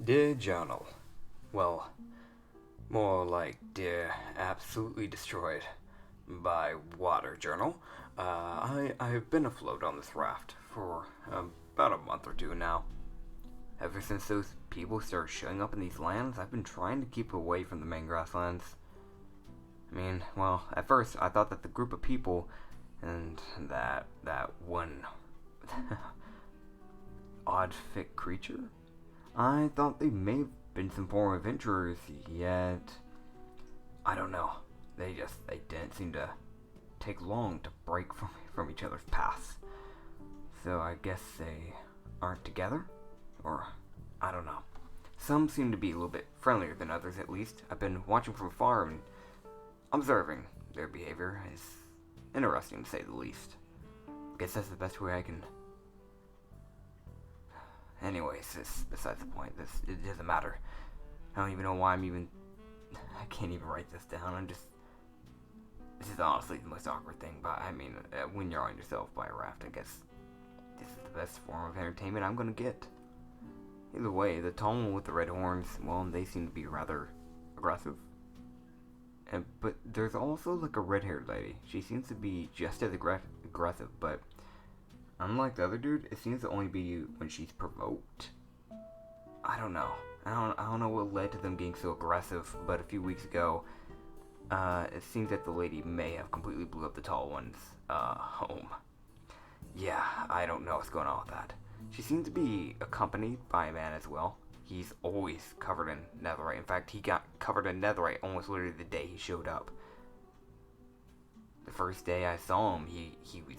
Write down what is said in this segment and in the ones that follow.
Dear Journal. Well, more like Dear Absolutely Destroyed by Water Journal. I've been afloat on this raft for about a month or two now. Ever since those people started showing up in these lands, I've been trying to keep away from the main grasslands. I mean, well, at first I thought that the group of people and that one odd fit creature, I thought they may have been some former adventurers, yet I don't know. They didn't seem to take long to break from each other's paths. So I guess they aren't together? Or I don't know. Some seem to be a little bit friendlier than others, at least. I've been watching from afar and observing their behavior. Is interesting to say the least. I guess that's the best way I can. Anyways, this besides the point. It doesn't matter. I don't even know why I can't even write this down. This is honestly the most awkward thing. But I mean, when you're on yourself by a raft, I guess this is the best form of entertainment I'm gonna get. Either way, the tall one with the red horns, well, they seem to be rather aggressive. But there's also like a red-haired lady. She seems to be just as aggressive, but unlike the other dude, it seems to only be when she's provoked. I don't know. I don't know what led to them being so aggressive, but a few weeks ago, it seems that the lady may have completely blew up the tall one's home. Yeah, I don't know what's going on with that. She seems to be accompanied by a man as well. He's always covered in netherite. In fact, he got covered in netherite almost literally the day he showed up. The first day I saw him, he was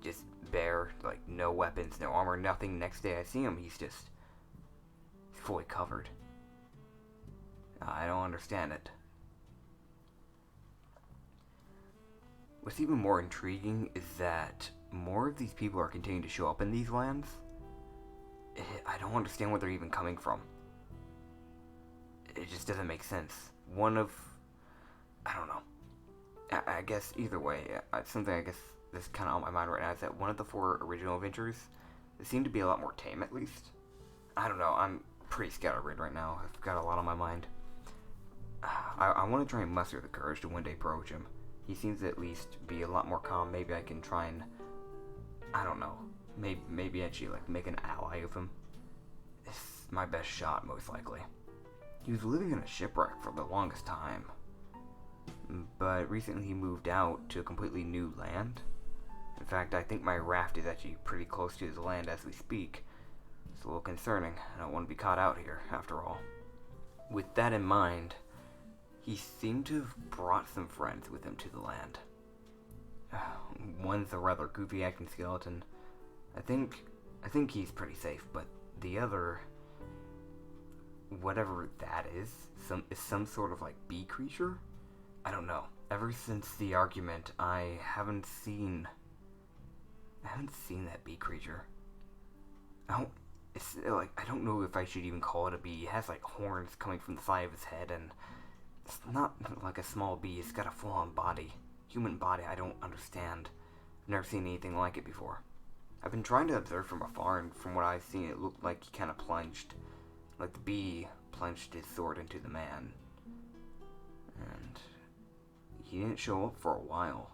just bare, like no weapons, no armor, nothing. Next day I see him, he's just fully covered. I don't understand it. What's even more intriguing is that more of these people are continuing to show up in these lands. I don't understand where they're even coming from. It just doesn't make sense. I don't know. I guess either way, something I guess that's kind of on my mind right now is that one of the four original adventures, they seem to be a lot more tame at least. I don't know, I'm pretty scatterbrained right now. I've got a lot on my mind. I want to try and muster the courage to one day approach him. He seems to at least be a lot more calm. Maybe I can try and, I don't know, maybe actually like make an ally of him. It's my best shot, most likely. He was living in a shipwreck for the longest time, but recently he moved out to a completely new land. In fact, I think my raft is actually pretty close to his land as we speak. It's a little concerning. I don't want to be caught out here, after all. With that in mind, he seemed to have brought some friends with him to the land. One's a rather goofy acting skeleton. I think he's pretty safe, but the other, whatever that is some sort of like bee creature? I don't know. Ever since the argument, I haven't seen that bee creature. It's like, I don't know if I should even call it a bee. It has like horns coming from the side of his head, and it's not like a small bee. It's got a full-on body. Human body. I don't understand. I've never seen anything like it before. I've been trying to observe from afar, and from what I've seen, it looked like he kind of plunged. Like the bee plunged his sword into the man. And he didn't show up for a while.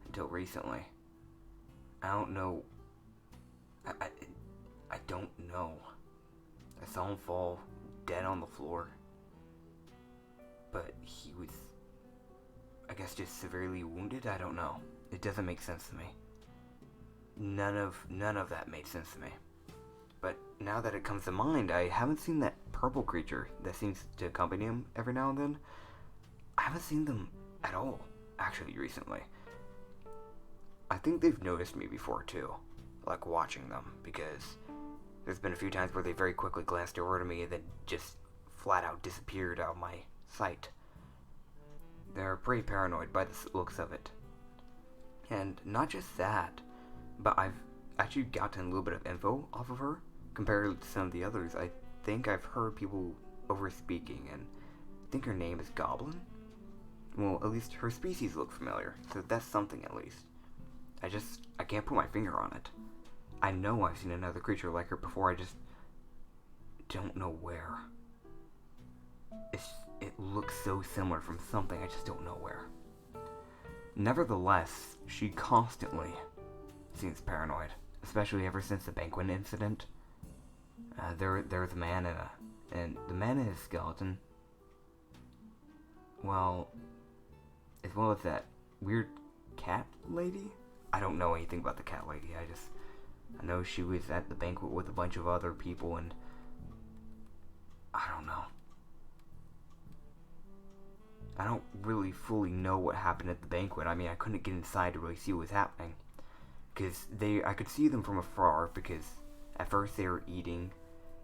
Until recently. I don't know. I don't know. I saw him fall dead on the floor. But he was, I guess, just severely wounded? I don't know. It doesn't make sense to me. None of that made sense to me. But now that it comes to mind, I haven't seen that purple creature that seems to accompany him every now and then. I haven't seen them at all, actually, recently. I think they've noticed me before, too. Like, watching them, because there's been a few times where they very quickly glanced over to me and then just flat out disappeared out of my sight. They're pretty paranoid by the looks of it. And not just that, but I've actually gotten a little bit of info off of her compared to some of the others. I think I've heard people over speaking, and I think her name is Goblin. Well, at least her species look familiar, so that's something at least. I can't put my finger on it. I know I've seen another creature like her before, I just don't know where. It looks so similar from something, I just don't know where. Nevertheless, she constantly seems paranoid, especially ever since the banquet incident. There's a man and the man and his skeleton. Well, as well as that weird cat lady. I don't know anything about the cat lady. I know she was at the banquet with a bunch of other people, and I don't know. I don't really fully know what happened at the banquet. I mean, I couldn't get inside to really see what was happening. Because I could see them from afar, because at first they were eating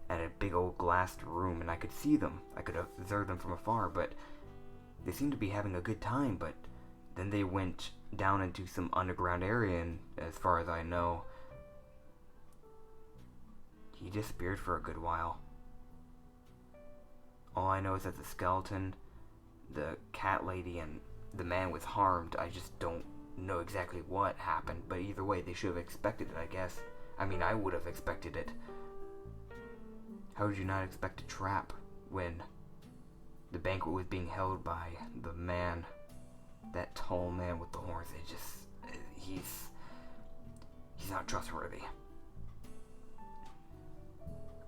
at a big old glassed room, and I could see them. I could observe them from afar, but they seemed to be having a good time, but then they went down into some underground area, and as far as I know, he disappeared for a good while. All I know is that the skeleton, the cat lady, and the man was harmed. I just don't know exactly what happened, but either way, they should have expected it, I guess. I mean, I would have expected it. How would you not expect a trap when the banquet was being held by the man, that tall man with the horns? He's not trustworthy.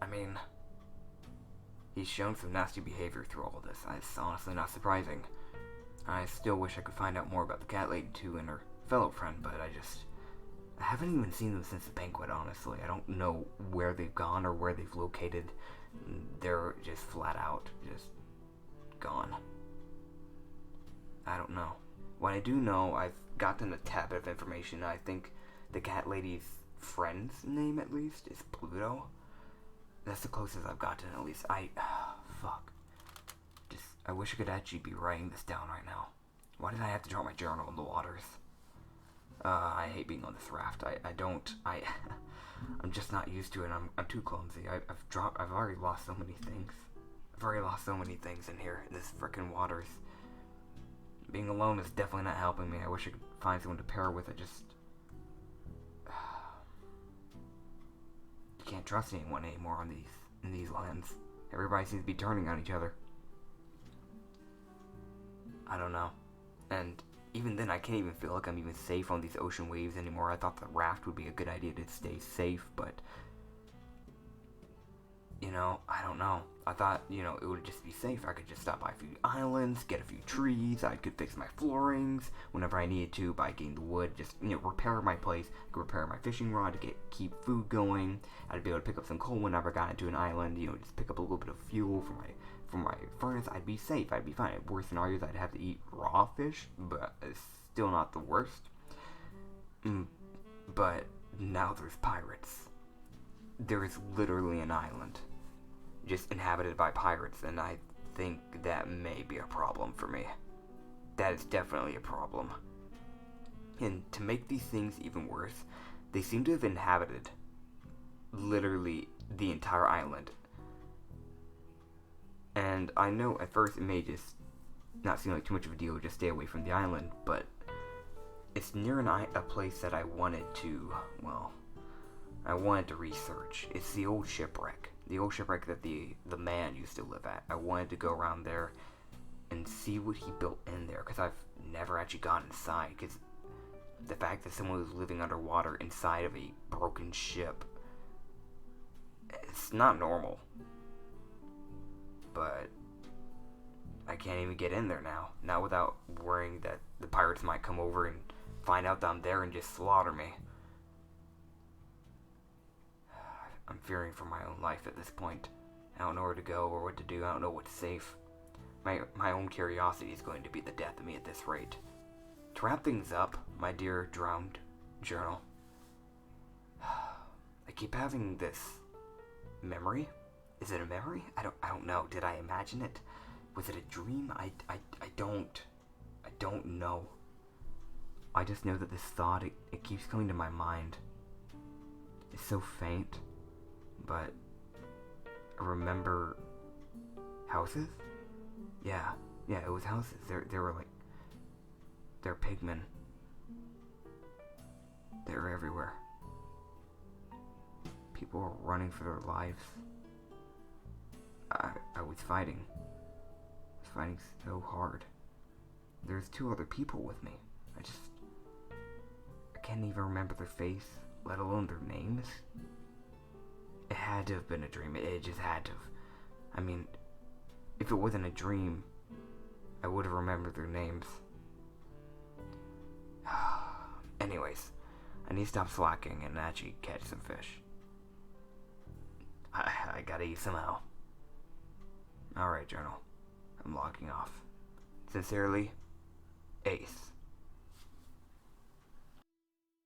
I mean, he's shown some nasty behavior through all of this. It's honestly not surprising. I still wish I could find out more about the cat lady too and her fellow friend, but I haven't even seen them since the banquet, honestly. I don't know where they've gone or where they've located. They're just flat out, just gone. I don't know. What I do know, I've gotten a tad bit of information. I think the cat lady's friend's name, at least, is Pluto. That's the closest I've gotten, at least. Fuck. I wish I could actually be writing this down right now. Why did I have to drop my journal in the waters? I hate being on this raft. I'm just not used to it. I'm too clumsy. I've already lost so many things. I've already lost so many things in here, in this frickin' waters. Being alone is definitely not helping me. I wish I could find someone to pair with. You can't trust anyone anymore in these lands. Everybody seems to be turning on each other. I don't know. And even then, I can't even feel like I'm even safe on these ocean waves anymore. I thought the raft would be a good idea to stay safe, but I don't know. I thought, it would just be safe. I could just stop by a few islands, get a few trees. I could fix my floorings whenever I needed to by getting the wood. Just, repair my place. I could repair my fishing rod to keep food going. I'd be able to pick up some coal whenever I got into an island. Just pick up a little bit of fuel for my furnace. I'd be safe. I'd be fine. Worst scenario is I'd have to eat raw fish, but it's still not the worst. But now there's pirates. There is literally an island just inhabited by pirates, and I think that may be a problem for me. That is definitely a problem. And to make these things even worse, they seem to have inhabited literally the entire island. And I know at first it may just not seem like too much of a deal to just stay away from the island, but it's near a place that I wanted to research. It's the old shipwreck. The old shipwreck that the man used to live at. I wanted to go around there and see what he built in there, because I've never actually gone inside, because the fact that someone was living underwater inside of a broken ship, it's not normal. But I can't even get in there now. Not without worrying that the pirates might come over and find out that I'm there and just slaughter me. I'm fearing for my own life at this point. I don't know where to go or what to do. I don't know what's safe. My own curiosity is going to be the death of me at this rate. To wrap things up, my dear drowned journal, I keep having this memory. Is it a memory? I don't know. Did I imagine it? Was it a dream? I don't know. I just know that this thought, it keeps coming to my mind. It's so faint, but I remember houses? Yeah, it was houses. They were they're pigmen. They were everywhere. People were running for their lives. fighting. I was fighting so hard. There's 2 other people with me. I can't even remember their face, let alone their names. It had to have been a dream. It just had to have. I mean, if it wasn't a dream, I would have remembered their names. Anyways, I need to stop slacking and actually catch some fish. I gotta eat somehow. Alright, journal. I'm logging off. Sincerely, Ace.